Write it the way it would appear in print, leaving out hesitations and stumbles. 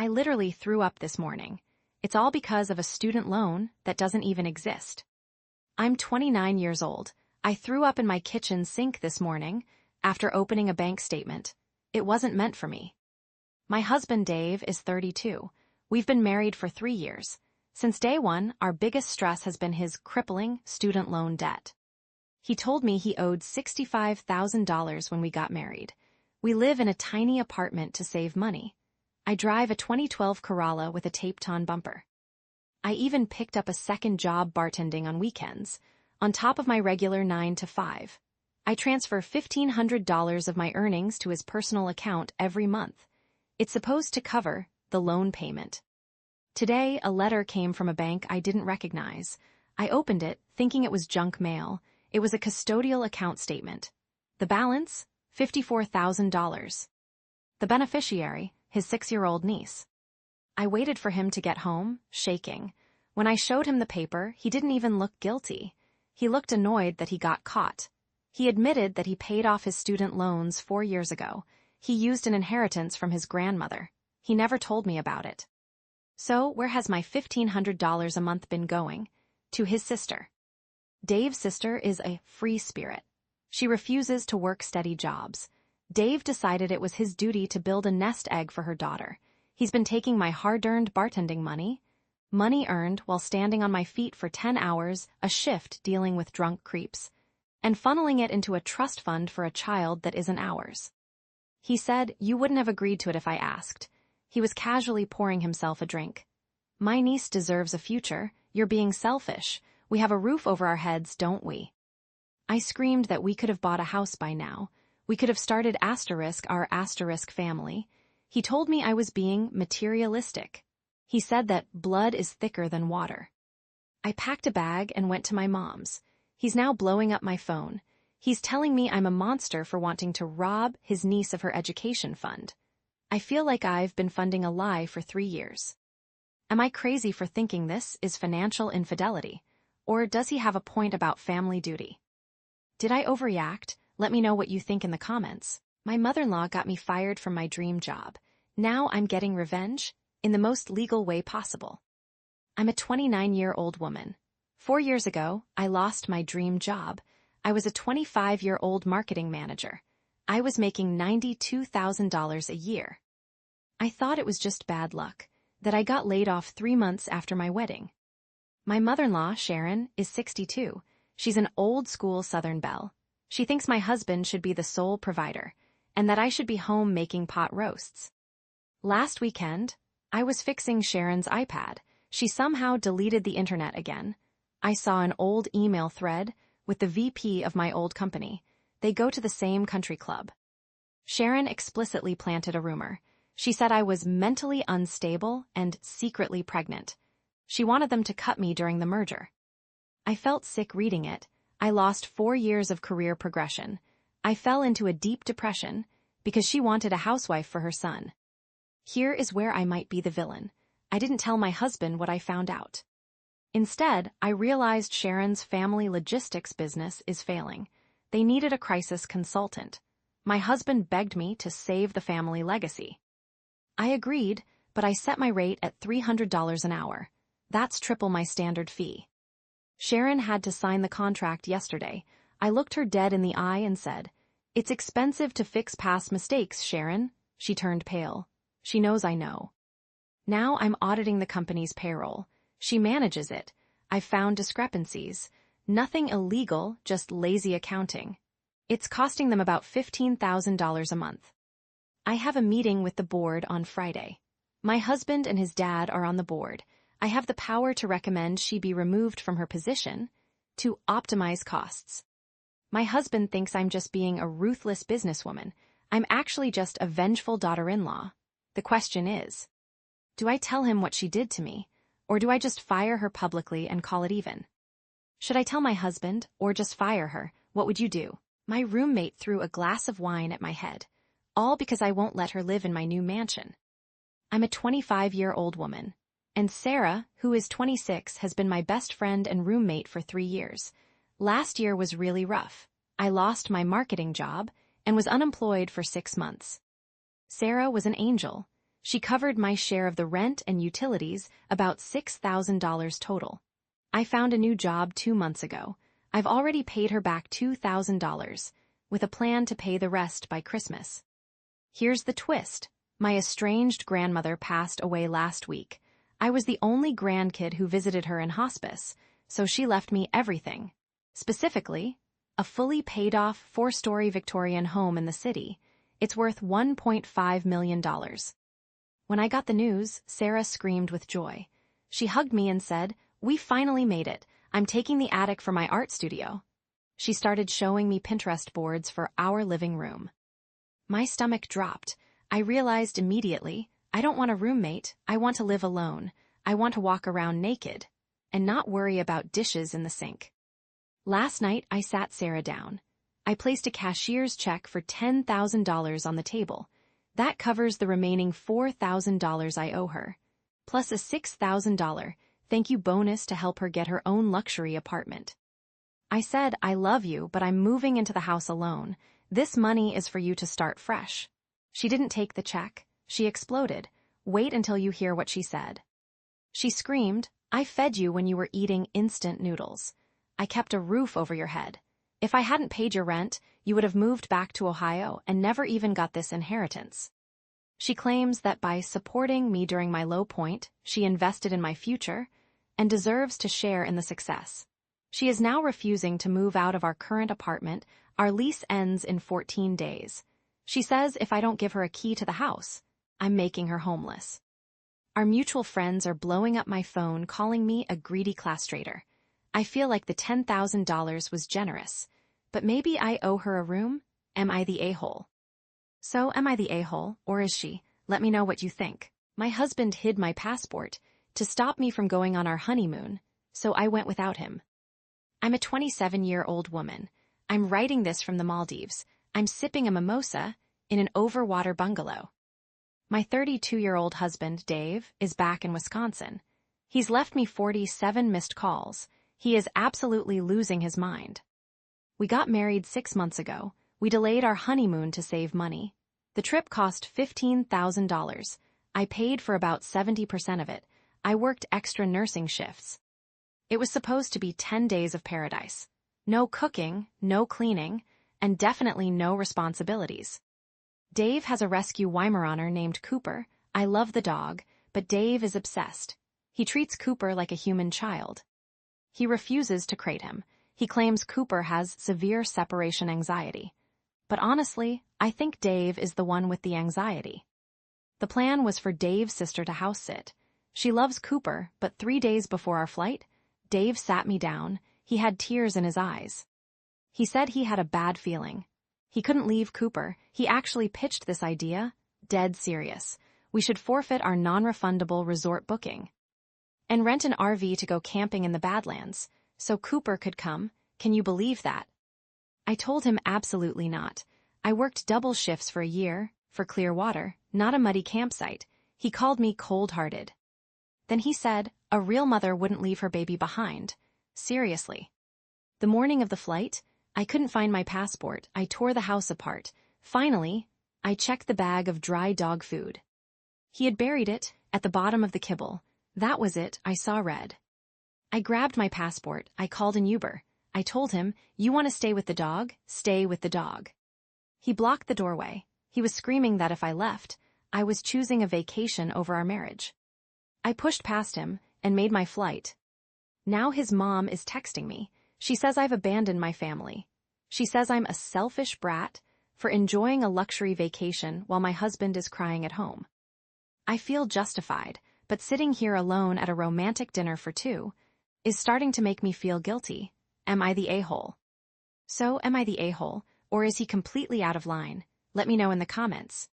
I literally threw up this morning. It's all because of a student loan that doesn't even exist. I'm 29 years old. I threw up in my kitchen sink this morning after opening a bank statement. It wasn't meant for me. My husband Dave is 32. We've been married for 3 years. Since day one, our biggest stress has been his crippling student loan debt. He told me he owed $65,000 when we got married. We live in a tiny apartment to save money. I drive a 2012 Corolla with a taped-on bumper. I even picked up a second job bartending on weekends, on top of my regular 9 to 5. I transfer $1,500 of my earnings to his personal account every month. It's supposed to cover the loan payment. Today, a letter came from a bank I didn't recognize. I opened it, thinking it was junk mail. It was a custodial account statement. The balance? $54,000. The beneficiary, his 6-year-old niece. I waited for him to get home, shaking. When I showed him the paper, he didn't even look guilty. He looked annoyed that he got caught. He admitted that he paid off his student loans 4 years ago. He used an inheritance from his grandmother. He never told me about it. So, where has my $1,500 a month been going? To his sister. Dave's sister is a free spirit. She refuses to work steady jobs. Dave decided it was his duty to build a nest egg for her daughter. He's been taking my hard-earned bartending money earned while standing on my feet for 10 hours, a shift dealing with drunk creeps, and funneling it into a trust fund for a child that isn't ours. He said, "You wouldn't have agreed to it if I asked." He was casually pouring himself a drink. "My niece deserves a future. You're being selfish. We have a roof over our heads, don't we?" I screamed that we could have bought a house by now. We could have started our asterisk family. He told me I was being materialistic. He said that blood is thicker than water. I packed a bag and went to my mom's. He's now blowing up my phone. He's telling me I'm a monster for wanting to rob his niece of her education fund. I feel like I've been funding a lie for 3 years. Am I crazy for thinking this is financial infidelity? Or does he have a point about family duty? Did I overreact? Let me know what you think in the comments. My mother-in-law got me fired from my dream job. Now I'm getting revenge in the most legal way possible. I'm a 29-year-old woman. 4 years ago, I lost my dream job. I was a 25-year-old marketing manager. I was making $92,000 a year. I thought it was just bad luck, that I got laid off 3 months after my wedding. My mother-in-law, Sharon, is 62. She's an old-school Southern belle. She thinks my husband should be the sole provider, and that I should be home making pot roasts. Last weekend, I was fixing Sharon's iPad. She somehow deleted the internet again. I saw an old email thread with the VP of my old company. They go to the same country club. Sharon explicitly planted a rumor. She said I was mentally unstable and secretly pregnant. She wanted them to cut me during the merger. I felt sick reading it. I lost 4 years of career progression. I fell into a deep depression because she wanted a housewife for her son. Here is where I might be the villain. I didn't tell my husband what I found out. Instead, I realized Sharon's family logistics business is failing. They needed a crisis consultant. My husband begged me to save the family legacy. I agreed, but I set my rate at $300 an hour. That's triple my standard fee. Sharon had to sign the contract yesterday. I looked her dead in the eye and said, "It's expensive to fix past mistakes, Sharon." She turned pale. She knows I know. Now I'm auditing the company's payroll. She manages it. I've found discrepancies. Nothing illegal, just lazy accounting. It's costing them about $15,000 a month. I have a meeting with the board on Friday. My husband and his dad are on the board. I have the power to recommend she be removed from her position to optimize costs. My husband thinks I'm just being a ruthless businesswoman. I'm actually just a vengeful daughter-in-law. The question is, do I tell him what she did to me, or do I just fire her publicly and call it even? Should I tell my husband, or just fire her? What would you do? My roommate threw a glass of wine at my head, all because I won't let her live in my new mansion. I'm a 25-year-old woman, and Sarah, who is 26, has been my best friend and roommate for 3 years. Last year was really rough. I lost my marketing job and was unemployed for 6 months. Sarah was an angel. She covered my share of the rent and utilities, about $6,000 total. I found a new job 2 months ago. I've already paid her back $2,000, with a plan to pay the rest by Christmas. Here's the twist. My estranged grandmother passed away last week. I was the only grandkid who visited her in hospice, so she left me everything. Specifically, a fully paid-off 4-story Victorian home in the city. It's worth $1.5 million. When I got the news, Sarah screamed with joy. She hugged me and said, "We finally made it. I'm taking the attic for my art studio." She started showing me Pinterest boards for our living room. My stomach dropped. I realized immediately, I don't want a roommate. I want to live alone. I want to walk around naked and not worry about dishes in the sink. Last night, I sat Sarah down. I placed a cashier's check for $10,000 on the table. That covers the remaining $4,000 I owe her, plus a $6,000 thank you bonus to help her get her own luxury apartment. I said, "I love you, but I'm moving into the house alone. This money is for you to start fresh." She didn't take the check. She exploded. Wait until you hear what she said. She screamed, "I fed you when you were eating instant noodles. I kept a roof over your head. If I hadn't paid your rent, you would have moved back to Ohio and never even got this inheritance." She claims that by supporting me during my low point, she invested in my future and deserves to share in the success. She is now refusing to move out of our current apartment. Our lease ends in 14 days. She says if I don't give her a key to the house, I'm making her homeless. Our mutual friends are blowing up my phone, calling me a greedy class traitor. I feel like the $10,000 was generous, but maybe I owe her a room? Am I the a-hole? So am I the a-hole, or is she? Let me know what you think. My husband hid my passport to stop me from going on our honeymoon, so I went without him. I'm a 27-year-old woman. I'm writing this from the Maldives. I'm sipping a mimosa in an overwater bungalow. My 32-year-old husband, Dave, is back in Wisconsin. He's left me 47 missed calls. He is absolutely losing his mind. We got married 6 months ago. We delayed our honeymoon to save money. The trip cost $15,000. I paid for about 70% of it. I worked extra nursing shifts. It was supposed to be 10 days of paradise. No cooking, no cleaning, and definitely no responsibilities. Dave has a rescue Weimaraner named Cooper. I love the dog, but Dave is obsessed. He treats Cooper like a human child. He refuses to crate him. He claims Cooper has severe separation anxiety. But honestly, I think Dave is the one with the anxiety. The plan was for Dave's sister to house sit. She loves Cooper, but 3 days before our flight, Dave sat me down. He had tears in his eyes. He said he had a bad feeling. He couldn't leave Cooper. He actually pitched this idea, dead serious. We should forfeit our non-refundable resort booking and rent an RV to go camping in the Badlands, so Cooper could come. Can you believe that? I told him absolutely not. I worked double shifts for a year, for clear water, not a muddy campsite. He called me cold-hearted. Then he said, a real mother wouldn't leave her baby behind. Seriously. The morning of the flight, I couldn't find my passport. I tore the house apart. Finally, I checked the bag of dry dog food. He had buried it at the bottom of the kibble. That was it. I saw red. I grabbed my passport. I called an Uber. I told him, "You want to stay with the dog? Stay with the dog." He blocked the doorway. He was screaming that if I left, I was choosing a vacation over our marriage. I pushed past him and made my flight. Now his mom is texting me. She says I've abandoned my family. She says I'm a selfish brat for enjoying a luxury vacation while my husband is crying at home. I feel justified, but sitting here alone at a romantic dinner for two is starting to make me feel guilty. Am I the a-hole? So am I the a-hole, or is he completely out of line? Let me know in the comments.